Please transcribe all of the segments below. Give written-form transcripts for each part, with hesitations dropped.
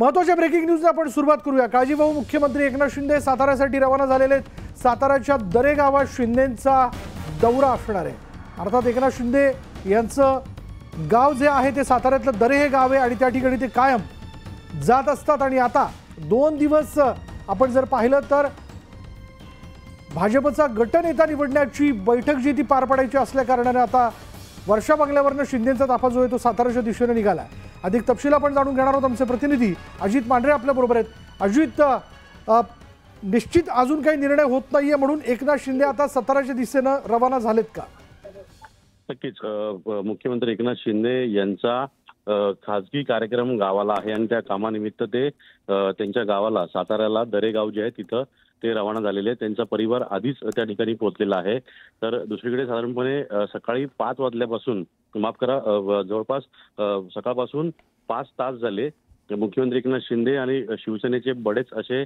महत्त्वाच्या ब्रेकिंग न्यूजने आपण सुरुवात करूया। काळजीवाहू मुख्यमंत्री एकनाथ शिंदे साताऱ्यासाठी रवाना झालेले आहेत। साताऱ्याच्या दरे गावात शिंदेंचा दौरा असणार आहे। अर्थात एकनाथ शिंदे यांचं गाव जे आहे ते साताऱ्यातलं दरे हे गाव आहे आणि त्या ठिकाणी ते कायम जात असतात। आणि आता 2 दिवस आपण जर पाहिलं तर भाजपचा गटनेता निवडण्याची बैठक जी ती पार पडायची असल्या कारणाने आता वर्षा बंगल्यावरनं शिंदेंचा ताफा जो आहे तो साताऱ्याच्या दिशेने निघाला। अधिक तपशील आपण जाणून घेणार आहोत। आमचे प्रतिनिधी अजित मांढरे आपल्या बरोबर आहेत। अजित, निश्चित अजून काही निर्णय होत नाहीये म्हणून एकनाथ शिंदे आता साताऱ्याच्या दिशेने रवाना झालेत का? नक्कीच मुख्यमंत्री एकनाथ शिंदे यांचा खासगी कार्यक्रम गावाला आहे आणि त्या कामानिमित्त ते त्यांच्या गावाला साताऱ्याला दरेगाव जे आहे तिथं ते रवाना झालेले आहेत। त्यांचा परिवार आधीच त्या ठिकाणी पोहोचलेला आहे। तर दुसरीकडे साधारणपणे सकाळी 5 वाजल्यापासून माफ करा जवळपास सकाळपासून 5 तास झाले मुख्यमंत्री एकनाथ शिंदे आणि शिवसेनेचे बरेच असे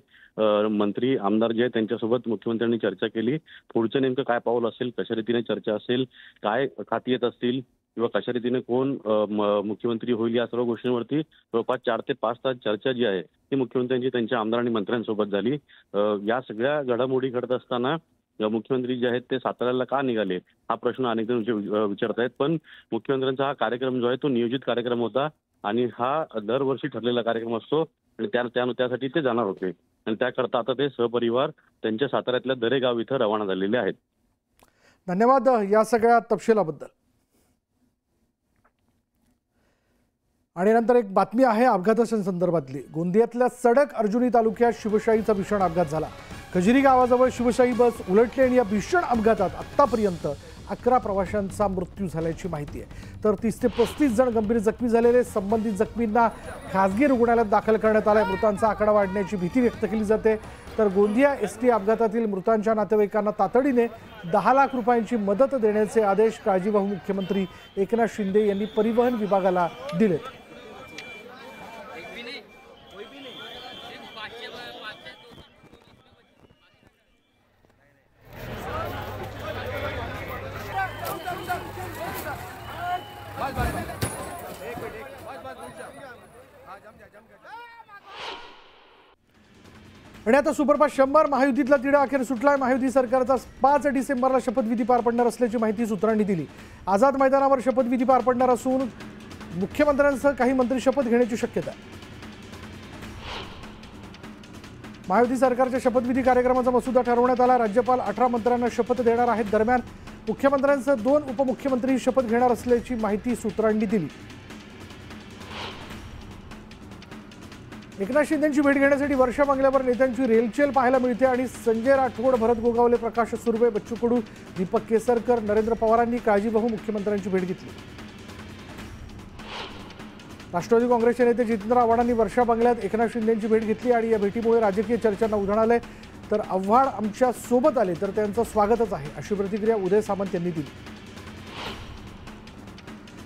मंत्री आमदार जे आहेत त्यांच्यासोबत मुख्यमंत्र्यांनी चर्चा केली। पुढचं नेमकं काय पाऊल असेल, कशा रीतीने चर्चा असेल, काय खाती येत असतील किंवा कशा रीतीने कोण मुख्यमंत्री होईल या सर्व गोष्टींवरती जवळपास 4 ते 5 तास चर्चा जी आहे ती मुख्यमंत्र्यांची त्यांच्या आमदार आणि मंत्र्यांसोबत झाली। या सगळ्या घडामोडी घडत असताना मुख्यमंत्री जे आहेत ते साताऱ्याला का निघाले हा प्रश्न अनेक जण विचारतायत। पण मुख्यमंत्र्यांचा हा कार्यक्रम जो आहे तो नियोजित कार्यक्रम होता आणि हा दरवर्षी ठरलेला कार्यक्रम असतो आणि त्यासाठी ते जाणार होते आणि त्याकरता आता ते सहपरिवार त्यांच्या साताऱ्यातल्या दरेगाव इथं रवाना झालेले आहेत। धन्यवाद या सगळ्या तपशिलाबद्दल। आणि नंतर एक बातमी आहे अपघातासंदर्भातली। गोंदियातल्या सडक अर्जुनी तालुक्यात शिवशाहीचा भीषण अपघात झाला। खजिरी गावाजवळ शिवशाही बस उलटली आणि या भीषण अपघातात आतापर्यंत 11 प्रवाशांचा मृत्यू झाल्याची माहिती आहे। तर 30 ते 35 जण गंभीर जखमी झालेले। संबंधित जखमींना खासगी रुग्णालयात दाखल करण्यात आले। मृतांचा आकडा वाढण्याची भीती व्यक्त केली जाते। तर गोंदिया एसटी अपघातातील मृतांच्या नातेवाईकांना तातडीने 10 लाख रुपयांची मदत देण्याचे आदेश काळजीवाहू मुख्यमंत्री एकनाथ शिंदे यांनी परिवहन विभागाला दिलेत। आणि आता सुपरफास्ट 100 महायुतीतला तिढा अखेर सुटलाय। महायुती सरकारचा 5 डिसेंबरला शपथविधी पार पडणार असल्याची माहिती सूत्रांनी दिली। आझाद मैदानावर शपथविधी पार पडणार असून मुख्यमंत्र्यांसह काही मंत्री शपथ घेण्याची शक्यता आहे। महायुती सरकारच्या शपथविधी कार्यक्रमाचा मसुदा ठरवण्यात आला। राज्यपाल 18 मंत्र्यांना शपथ देणार आहेत। दरम्यान मुख्यमंत्र्यांसह 2 उपमुख्यमंत्री शपथ घेणार असल्याची माहिती सूत्रांनी दिली। एकनाथ शिंदेंची भेट घेण्यासाठी वर्षा बंगल्यावर नेत्यांची रेलचेल पाहायला मिळते आणि संजय राठोड, भरत गोगावले, प्रकाश सुर्वे, बच्चू कडू, दीपक केसरकर, नरेंद्र पवारांनी काळजीवाहू मुख्यमंत्र्यांची भेट घेतली। राष्ट्रवादी काँग्रेसचे नेते जितेंद्र आव्हाडांनी वर्षा बंगल्यात एकनाथ शिंदेंची भेट घेतली आणि या भेटीमुळे राजकीय चर्चांना उधाण आले। तर आव्हाड आमच्या सोबत आले तर त्यांचं स्वागतच आहे अशी प्रतिक्रिया उदय सामंत यांनी दिली।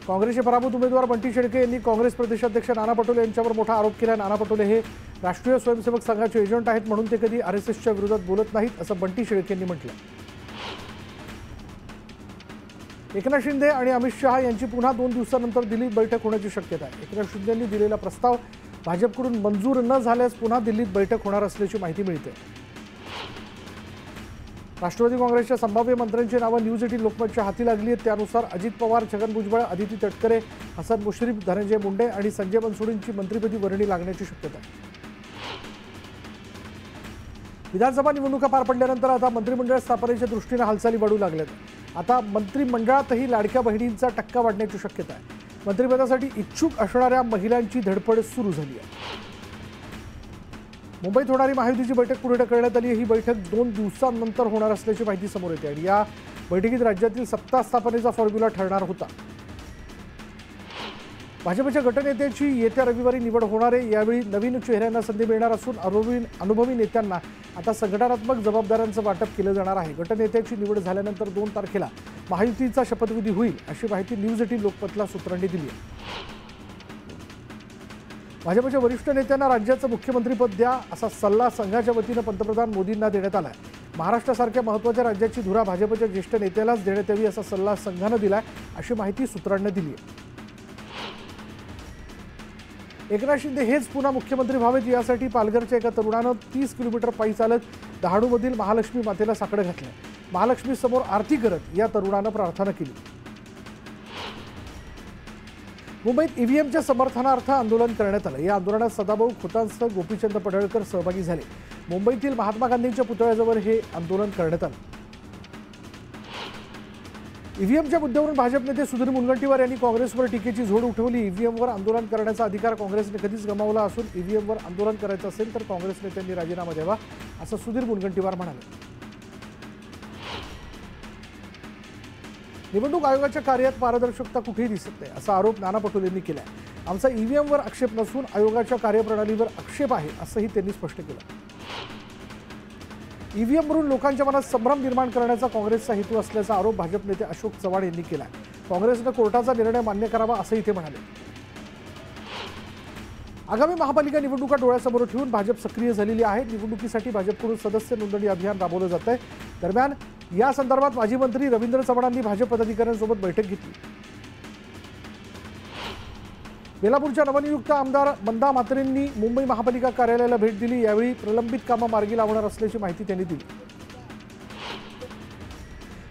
काँग्रेसचे पराभूत उमेदवार बंटी शेळके यांनी काँग्रेस प्रदेशाध्यक्ष नाना पटोले यांच्यावर मोठा आरोप केला। नाना पटोले हे राष्ट्रीय स्वयंसेवक संघाचे एजंट आहेत म्हणून ते कधी आरएसएसच्या विरोधात बोलत नाहीत असं बंटी शेळके यांनी म्हटलं। एकनाथ शिंदे आणि अमित शहा यांची पुन्हा 2 दिवसानंतर दिल्लीत बैठक होण्याची शक्यता आहे। एकनाथ शिंदेंनी दिलेला प्रस्ताव भाजपकडून मंजूर न झाल्यास पुन्हा दिल्लीत बैठक होणार असल्याची माहिती मिळते। राष्ट्रवादी काँग्रेसच्या संभाव्य मंत्र्यांची नावं न्यूज 18 लोकमतच्या हाती लागली आहेत। त्यानुसार अजित पवार, छगन भुजबळ, अदिती तटकरे, हसन मुश्रीफ, धनंजय मुंडे आणि संजय बनसोडेंची मंत्रिपदी वर्णी लागण्याची शक्यता आहे। विधानसभा निवडणुका पार पडल्यानंतर आता मंत्रिमंडळ स्थापनेच्या दृष्टीने हालचाली वाढू लागल्यात। आता मंत्रिमंडळातही लाडक्या बहिणींचा टक्का वाढण्याची शक्यता आहे। मंत्रिपदासाठी इच्छुक असणाऱ्या महिलांची धडपड सुरू झाली आहे। मुंबईत होणारी महायुतीची बैठक पुढे ढकलण्यात आली। ही बैठक 2 दिवसांनंतर होणार असल्याची माहिती समोर येते आणि या बैठकीत राज्यातील सत्ता स्थापनेचा फॉर्म्युला ठरणार होता। भाजपच्या गटनेत्याची येत्या रविवारी निवड होणार आहे। यावेळी नवीन चेहऱ्यांना संधी मिळणार असून अनुभवी नेत्यांना आता संघटनात्मक जबाबदाऱ्यांचं वाटप केलं जाणार आहे। गटनेत्याची निवड झाल्यानंतर 2 तारखेला महायुतीचा शपथविधी होईल अशी माहिती न्यूज 18 लोकमतला सूत्रांनी दिली आहे। भाजपच्या वरिष्ठ नेत्यांना राज्याचं मुख्यमंत्रीपद द्या असा सल्ला संघाच्या वतीनं पंतप्रधान मोदींना देण्यात आला आहे। महाराष्ट्रासारख्या महत्त्वाच्या राज्याची धुरा भाजपच्या ज्येष्ठ नेत्यालाच देण्यात यावी असा सल्ला संघानं दिलाय अशी माहिती सूत्रांनी दिली आहे। एकनाथ शिंदे हेच पुन्हा मुख्यमंत्री व्हावेत यासाठी पालघरच्या एका तरुणानं 30 किलोमीटर पायी चालत डहाणूमधील महालक्ष्मी मातेला साकडं घातलं। महालक्ष्मी समोर आरती करत या तरुणानं प्रार्थना केली। मुंबईत ईव्हीएमच्या समर्थनार्थ आंदोलन करण्यात आलं। या आंदोलनात सदाभाऊ खोतांसह गोपीचंद पडळकर सहभागी झाले। मुंबईतील महात्मा गांधींच्या पुतळ्याजवळ हे आंदोलन करण्यात आलं। ईव्हीएमच्या मुद्द्यावरून भाजप नेते सुधीर मुनगंटीवार यांनी काँग्रेसवर टीकेची झोड उठवली। ईव्हीएमवर आंदोलन करण्याचा अधिकार काँग्रेसने कधीच गमावला असून ईव्हीएमवर आंदोलन करायचं असेल तर काँग्रेस नेत्यांनी राजीनामा द्यावा असं सुधीर मुनगंटीवार म्हणाले। निवडणूक आयोगाच्या कार्यात पारदर्शकता कुठेही दिसत नाही असा आरोप नाना पटोले यांनी केला। आमचा ईव्हीएमवर आक्षेप नसून आयोगाच्या कार्यप्रणालीवर आक्षेप आहे असंही त्यांनी स्पष्ट केलं। ईव्हीएमवरून लोकांच्या मनात संभ्रम निर्माण करण्याचा काँग्रेसचा हेतू असल्याचा आरोप भाजप नेते अशोक चव्हाण यांनी केला। काँग्रेसनं कोर्टाचा निर्णय मान्य करावा असंही ते म्हणाले। आगामी महापालिका निवडणुका डोळ्यासमोर ठेवून भाजप सक्रिय झालेली आहे। निवडणुकीसाठी भाजपकडून सदस्य नोंदणी अभियान राबवलं जात आहे। दरम्यान या संदर्भात माजी मंत्री रवींद्र चव्हाणांनी भाजप पदाधिकाऱ्यांसोबत बैठक घेतली। बेलापूरच्या नवनियुक्त आमदार मंदा म्हात्रेंनी मुंबई महापालिका कार्यालयाला भेट दिली। यावेळी प्रलंबित कामं मार्गी लावणार असल्याची माहिती त्यांनी दिली।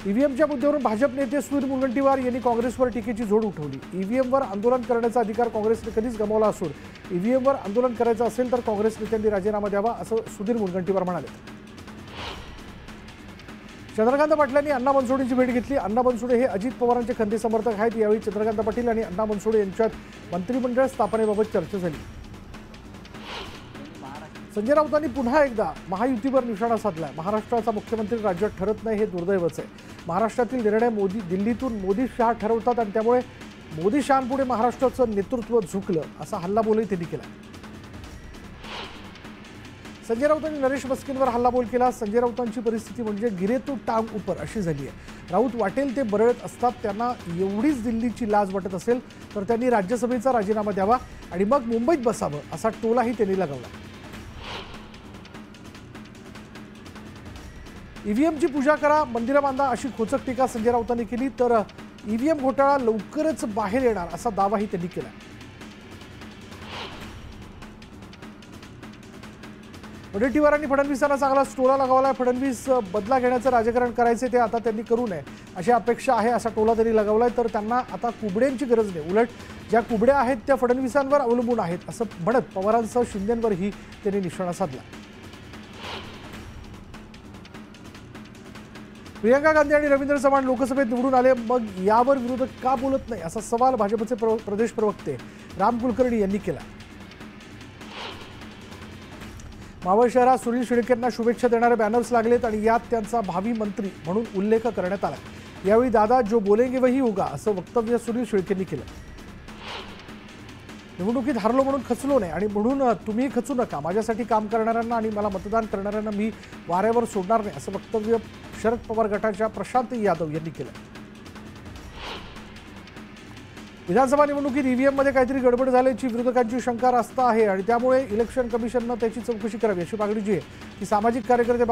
ईव्हीएमच्या मुद्द्यावरून भाजप नेते सुधीर मुनगंटीवार यांनी काँग्रेसवर टीकेची झोड उठवली। ईव्हीएमवर आंदोलन करण्याचा अधिकार काँग्रेसने कधीच गमावला असून ईव्हीएमवर आंदोलन करायचं असेल तर काँग्रेस नेत्यांनी राजीनामा द्यावा असं सुधीर मुनगंटीवार म्हणाले। चंद्रकांत पाटलांनी अण्णा बनसोडेंची भेट घेतली। अण्णा बनसोडे हे अजित पवारांचे खंदे समर्थक आहेत। यावेळी चंद्रकांत पाटील आणि अण्णा बनसोडे यांच्यात मंत्रिमंडळ स्थापनेबाबत चर्चा झाली। संजय राऊतांनी पुन्हा एकदा महायुतीवर निशाणा साधलाय। महाराष्ट्राचा मुख्यमंत्री राज्यात ठरत नाही हे दुर्दैवच आहे। महाराष्ट्रातील निर्णय दिल्लीतून मोदी शहा ठरवतात आणि त्यामुळे मोदी शहांपुढे महाराष्ट्राचं नेतृत्व झुकलं असा हल्लाबोलही त्यांनी केला। संजय राऊतांनी नरेश मस्किनवर हल्लाबोल केला। संजय राऊतांची परिस्थिती म्हणजे गिरे तो टांग ऊपर अशी झाली आहे। राऊत वाटेल ते बरळत असतात। त्यांना एवढीच दिल्लीची लाज वाटत असेल तर त्यांनी राज्यसभेचा राजीनामा द्यावा आणि मग मुंबईत बसावं असा टोलाही त्यांनी लगावला। ईव्हीएमची पूजा करा, मंदिरं बांधा अशी खोचक टीका संजय राऊतांनी केली तर ईव्हीएम घोटाळा लवकरच बाहेर येणार असा दावाही त्यांनी केला। वडेट्टीवारांनी फडणवीसांना चांगला टोला लगावलाय। फडणवीस बदला घेण्याचं राजकारण करायचे ते आता त्यांनी करू नये अशी अपेक्षा आहे असा टोला त्यांनी लगावलाय। तर त्यांना आता कुबड्यांची गरज नाही, उलट ज्या कुबड्या आहेत त्या फडणवीसांवर अवलंबून आहेत असं म्हणत पवारांसह शिंदेंवरही त्यांनी निशाणा साधला। प्रियंका गांधी आणि रवींद्र चव्हाण लोकसभेत निवडून आले, मग यावर विरोधक का बोलत नाही असा सवाल भाजपचे प्रदेश प्रवक्ते राम कुलकर्णी यांनी केला। मावळ शहरात सुनील शेळकेंना शुभेच्छा देणारे बॅनर्स लागलेत आणि यात त्यांचा भावी मंत्री म्हणून उल्लेख करण्यात आला। यावेळी दादा जो बोलेंगे वही होगा असं वक्तव्य सुनील शेळकेंनी केलं। निवडणुकीत हारलो म्हणून खचलो नाही आणि म्हणून तुम्ही खचू नका। माझ्यासाठी काम करणाऱ्यांना आणि मला मतदान करणाऱ्यांना मी वाऱ्यावर सोडणार नाही असं वक्तव्य शरद पवार गटाच्या प्रशांत यादव यांनी केलं। विधानसभा निवडणुकीत ईव्हीएममध्ये काहीतरी गडबड झाल्याची विरोधकांची शंका रास्त आहे आणि त्यामुळे इलेक्शन कमिशननं त्याची चौकशी करावी अशी मागणी जी आहे ती सामाजिक कार्यकर्ते